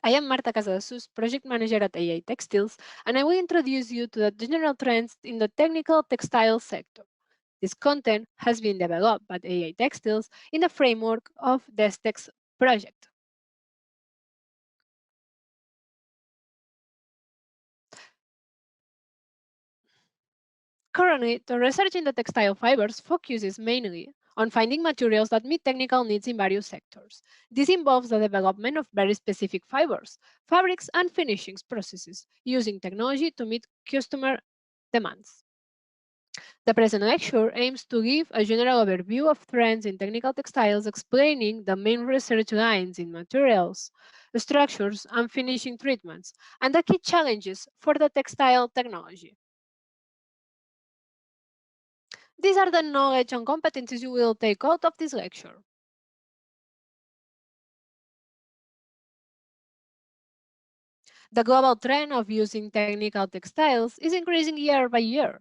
I am Marta Casadesus, project manager at AI Textiles, and I will introduce you to the general trends in the technical textile sector. This content has been developed by AI Textiles in the framework of the STEX project. Currently, the research in the textile fibers focuses mainly on finding materials that meet technical needs in various sectors. This involves the development of very specific fibers, fabrics, and finishing processes using technology to meet customer demands. The present lecture aims to give a general overview of trends in technical textiles, explaining the main research lines in materials, structures, and finishing treatments, and the key challenges for the textile technology. These are the knowledge and competencies you will take out of this lecture. The global trend of using technical textiles is increasing year by year.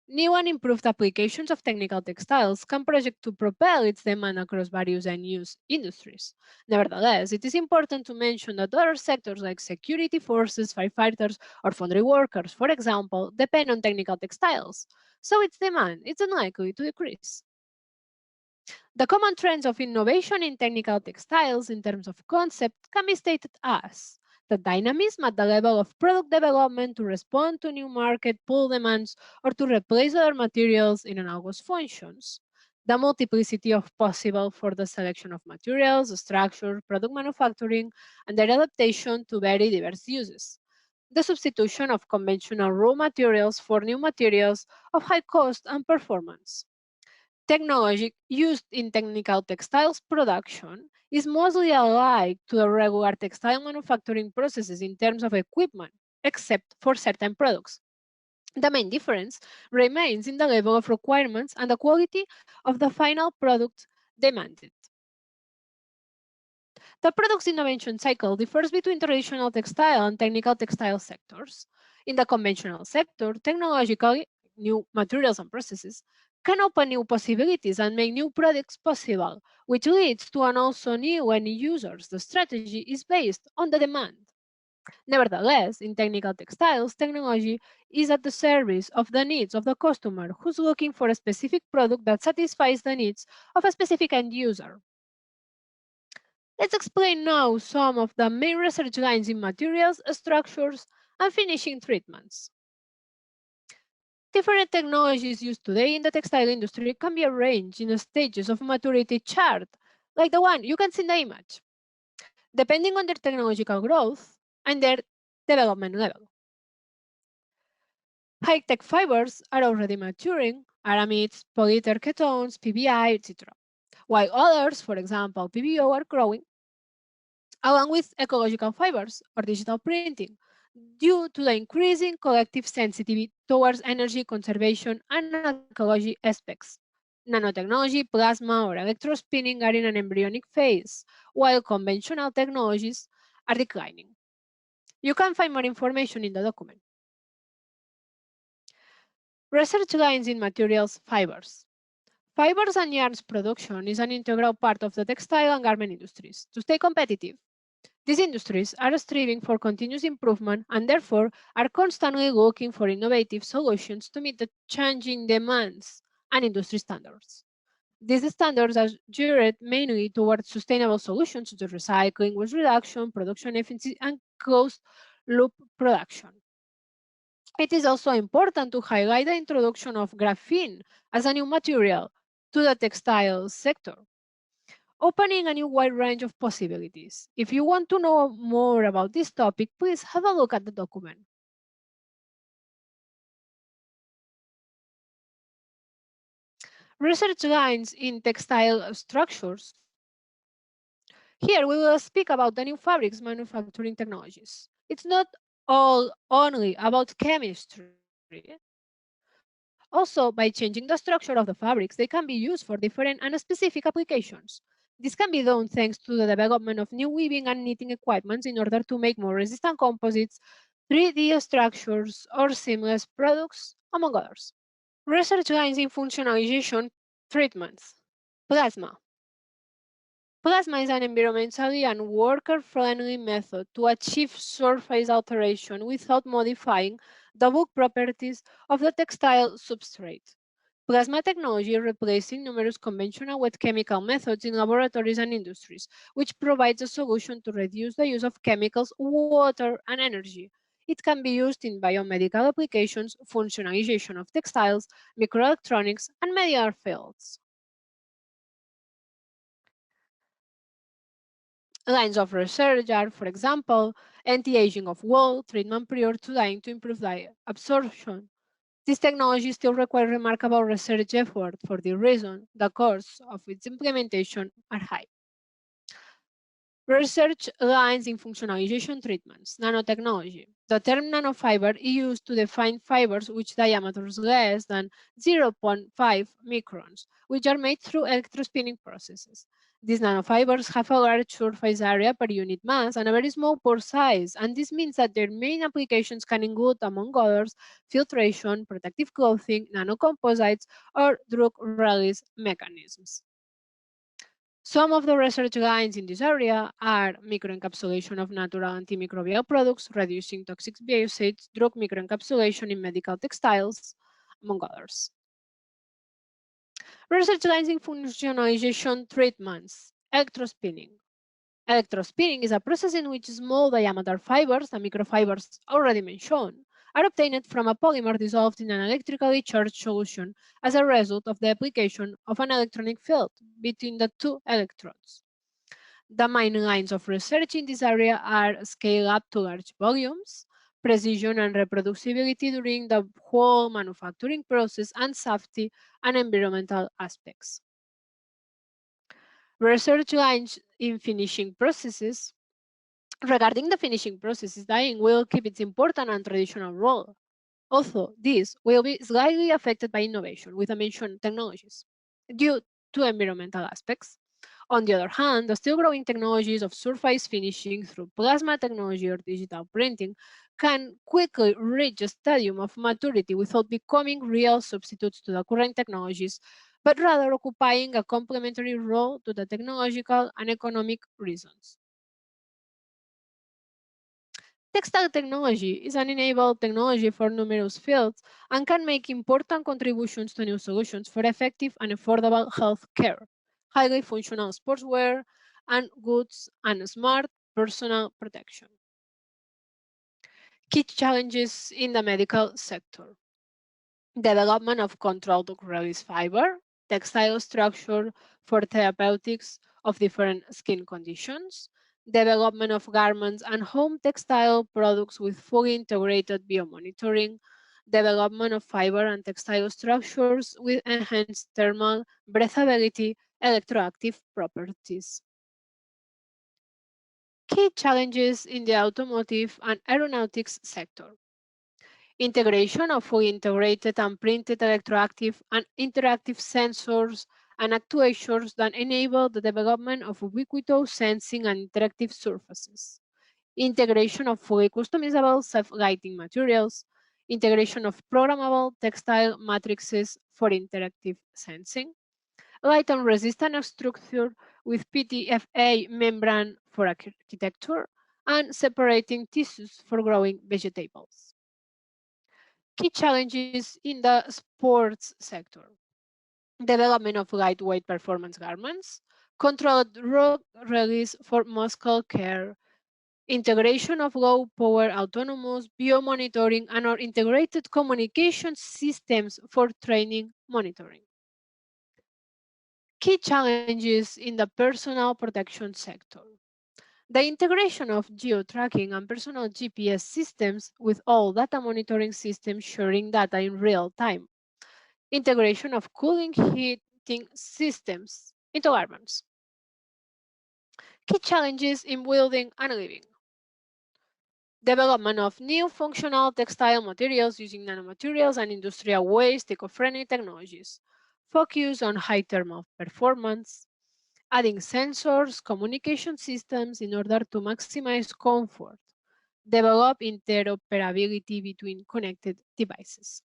New and improved applications of technical textiles can project to propel its demand across various end-use industries. Nevertheless, it is important to mention that other sectors like security forces, firefighters, or foundry workers, for example, depend on technical textiles, so its demand is unlikely to decrease. The common trends of innovation in technical textiles in terms of concept can be stated as the dynamism at the level of product development to respond to new market pull demands or to replace other materials in analogous functions, the multiplicity of possible for the selection of materials, structure, product manufacturing, and their adaptation to very diverse uses, the substitution of conventional raw materials for new materials of high cost and performance. Technology used in technical textiles production is mostly alike to the regular textile manufacturing processes in terms of equipment, except for certain products. The main difference remains in the level of requirements and the quality of the final product demanded. The product's innovation cycle differs between traditional textile and technical textile sectors. In the conventional sector, technologically, new materials and processes can open new possibilities and make new products possible, which leads to an also new end users. The strategy is based on the demand. Nevertheless, in technical textiles, technology is at the service of the needs of the customer who's looking for a specific product that satisfies the needs of a specific end user. Let's explain now some of the main research lines in materials, structures, and finishing treatments. Different technologies used today in the textile industry can be arranged in stages of maturity chart, like the one you can see in the image, depending on their technological growth and their development level. High-tech fibers are already maturing, aramides, polyether ketones, PBI, etc., while others, for example, PBO, are growing, along with ecological fibers or digital printing, due to the increasing collective sensitivity towards energy conservation and ecology aspects. Nanotechnology, plasma, or electrospinning are in an embryonic phase, while conventional technologies are declining. You can find more information in the document. Research lines in materials fibers. Fibers and yarns production is an integral part of the textile and garment industries. To stay competitive, these industries are striving for continuous improvement and therefore are constantly looking for innovative solutions to meet the changing demands and industry standards. These standards are geared mainly towards sustainable solutions such as recycling, waste reduction, production efficiency, and closed loop production. It is also important to highlight the introduction of graphene as a new material to the textile sector, opening a new wide range of possibilities. If you want to know more about this topic, please have a look at the document. Research lines in textile structures. Here we will speak about the new fabrics manufacturing technologies. It's not all only about chemistry. Also, by changing the structure of the fabrics, they can be used for different and specific applications. This can be done thanks to the development of new weaving and knitting equipment in order to make more resistant composites, 3D structures, or seamless products, among others. Research lines in functionalization treatments. Plasma. Plasma is an environmentally and worker-friendly method to achieve surface alteration without modifying the bulk properties of the textile substrate. Plasma technology is replacing numerous conventional wet chemical methods in laboratories and industries, which provides a solution to reduce the use of chemicals, water, and energy. It can be used in biomedical applications, functionalization of textiles, microelectronics, and medical fields. Lines of research are, for example, anti-aging of wool, treatment prior to dyeing to improve dye absorption. This technology still requires remarkable research effort. For this reason, the costs of its implementation are high. Research lines in functionalization treatments, nanotechnology. The term nanofiber is used to define fibers which diameters less than 0.5 microns, which are made through electrospinning processes. These nanofibers have a large surface area per unit mass and a very small pore size, and this means that their main applications can include, among others, filtration, protective clothing, nanocomposites, or drug release mechanisms. Some of the research lines in this area are microencapsulation of natural antimicrobial products, reducing toxic biocides, drug microencapsulation in medical textiles, among others. Research lines in functionalization treatments, electrospinning. Electrospinning is a process in which small diameter fibers, the microfibers already mentioned, are obtained from a polymer dissolved in an electrically charged solution as a result of the application of an electronic field between the two electrodes. The main lines of research in this area are scale up to large volumes, precision and reproducibility during the whole manufacturing process, and safety and environmental aspects. Research lines in finishing processes. Regarding the finishing processes, dyeing will keep its important and traditional role. Although this will be slightly affected by innovation with the mentioned technologies due to environmental aspects. On the other hand, the still growing technologies of surface finishing through plasma technology or digital printing can quickly reach a stadium of maturity without becoming real substitutes to the current technologies, but rather occupying a complementary role to the technological and economic reasons. Textile technology is an enabled technology for numerous fields and can make important contributions to new solutions for effective and affordable health care, highly functional sportswear, and goods and smart personal protection. Key challenges in the medical sector. Development of controlled release fiber, textile structure for therapeutics of different skin conditions, development of garments and home textile products with fully integrated biomonitoring, development of fiber and textile structures with enhanced thermal, breathability, electroactive properties. Key challenges in the automotive and aeronautics sector. Integration of fully integrated and printed electroactive and interactive sensors and actuators that enable the development of ubiquitous sensing and interactive surfaces. Integration of fully customizable self-lighting materials. Integration of programmable textile matrices for interactive sensing. Light and resistant structure with PTFA membrane for architecture. And separating tissues for growing vegetables. Key challenges in the sports sector. Development of lightweight performance garments, controlled drug release for muscle care, integration of low power autonomous biomonitoring and or integrated communication systems for training monitoring. Key challenges in the personal protection sector. The integration of geo-tracking and personal GPS systems with all data monitoring systems sharing data in real time. Integration of cooling heating systems into garments. Key challenges in building and living. Development of new functional textile materials using nanomaterials and industrial waste eco-friendly technologies. Focus on high thermal performance. Adding sensors, communication systems in order to maximize comfort. Develop interoperability between connected devices.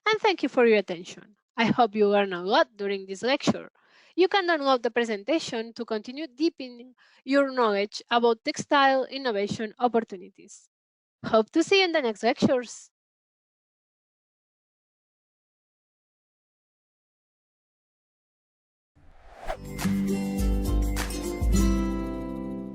And thank you for your attention. I hope you learned a lot during this lecture. You can download the presentation to continue deepening your knowledge about textile innovation opportunities. Hope to see you in the next lectures.